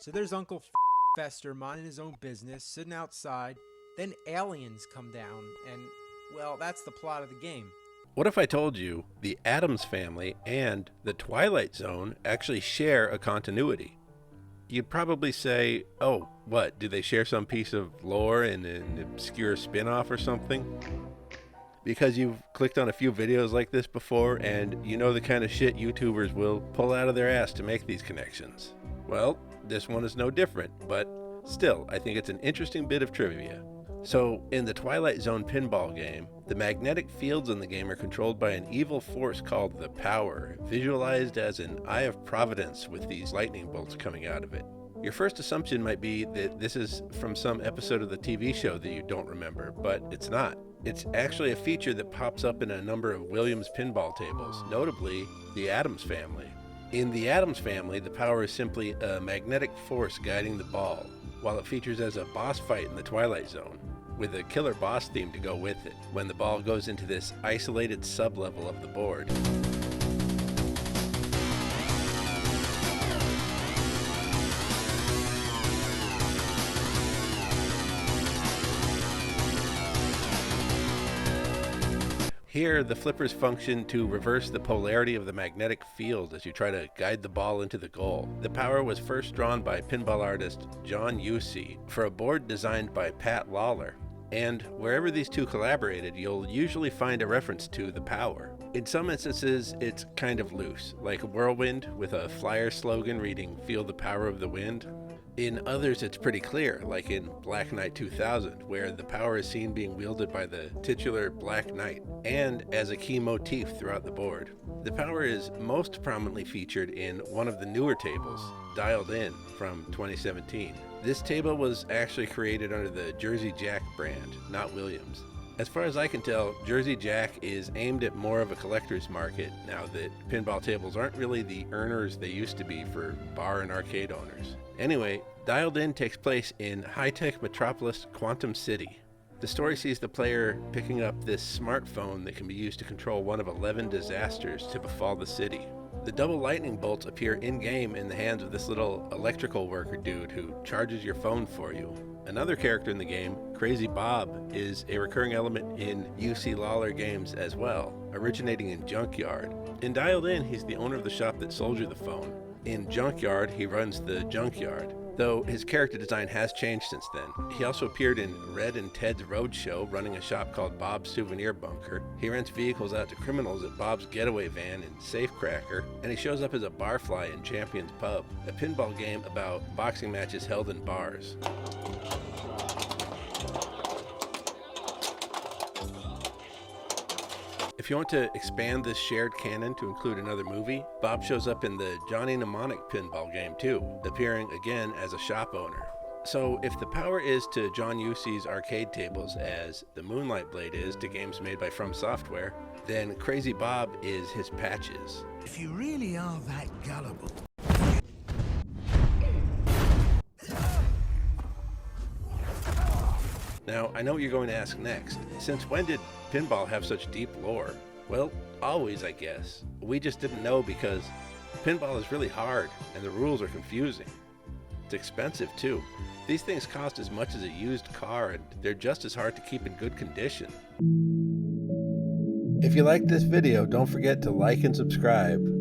So there's Uncle Fester minding his own business, sitting outside. Then aliens come down, and, well, that's the plot of the game. What if I told you the Addams Family and the Twilight Zone actually share a continuity? You'd probably say, oh, what, do they share some piece of lore in an obscure spin-off or something? Because you've clicked on a few videos like this before and you know the kind of shit YouTubers will pull out of their ass to make these connections. Well, this one is no different, but still, I think it's an interesting bit of trivia. So, in the Twilight Zone pinball game, the magnetic fields in the game are controlled by an evil force called the Power, visualized as an eye of providence with these lightning bolts coming out of it. Your first assumption might be that this is from some episode of the TV show that you don't remember, but it's not. It's actually a feature that pops up in a number of Williams pinball tables, notably the Addams Family. In the Addams Family, the Power is simply a magnetic force guiding the ball, while it features as a boss fight in the Twilight Zone, with a killer boss theme to go with it, when the ball goes into this isolated sub-level of the board. Here, the flippers function to reverse the polarity of the magnetic field as you try to guide the ball into the goal. The Power was first drawn by pinball artist John Youssi for a board designed by Lawlor. And wherever these two collaborated, you'll usually find a reference to the Power. In some instances, it's kind of loose, like Whirlwind with a flyer slogan reading, "Feel the power of the wind." In others, it's pretty clear, like in Black Knight 2000, where the Power is seen being wielded by the titular Black Knight, and as a key motif throughout the board. The Power is most prominently featured in one of the newer tables, Dialed In, from 2017. This table was actually created under the Jersey Jack brand, not Williams. As far as I can tell, Jersey Jack is aimed at more of a collector's market now that pinball tables aren't really the earners they used to be for bar and arcade owners. Anyway, Dialed In takes place in high-tech metropolis Quantum City. The story sees the player picking up this smartphone that can be used to control one of 11 disasters to befall the city. The double lightning bolts appear in-game in the hands of this little electrical worker dude who charges your phone for you. Another character in the game, Crazy Bob, is a recurring element in UC Lawlor games as well, originating in Junkyard. In Dialed In, he's the owner of the shop that sold you the phone. In Junkyard, he runs the junkyard, though his character design has changed since then. He also appeared in Red and Ted's Roadshow, running a shop called Bob's Souvenir Bunker. He rents vehicles out to criminals at Bob's Getaway Van in Safecracker, and he shows up as a barfly in Champion's Pub, a pinball game about boxing matches held in bars. If you want to expand this shared canon to include another movie, Bob shows up in the Johnny Mnemonic pinball game too, appearing again as a shop owner. So if the Power is to John Youssi's arcade tables as the Moonlight Blade is to games made by FromSoft, then Crazy Bob is his patches. If you really are that gullible. Now, I know what you're going to ask next. Since when did pinball have such deep lore? Well, always, I guess. We just didn't know because pinball is really hard and the rules are confusing. It's expensive too. These things cost as much as a used car and they're just as hard to keep in good condition. If you liked this video, don't forget to like and subscribe.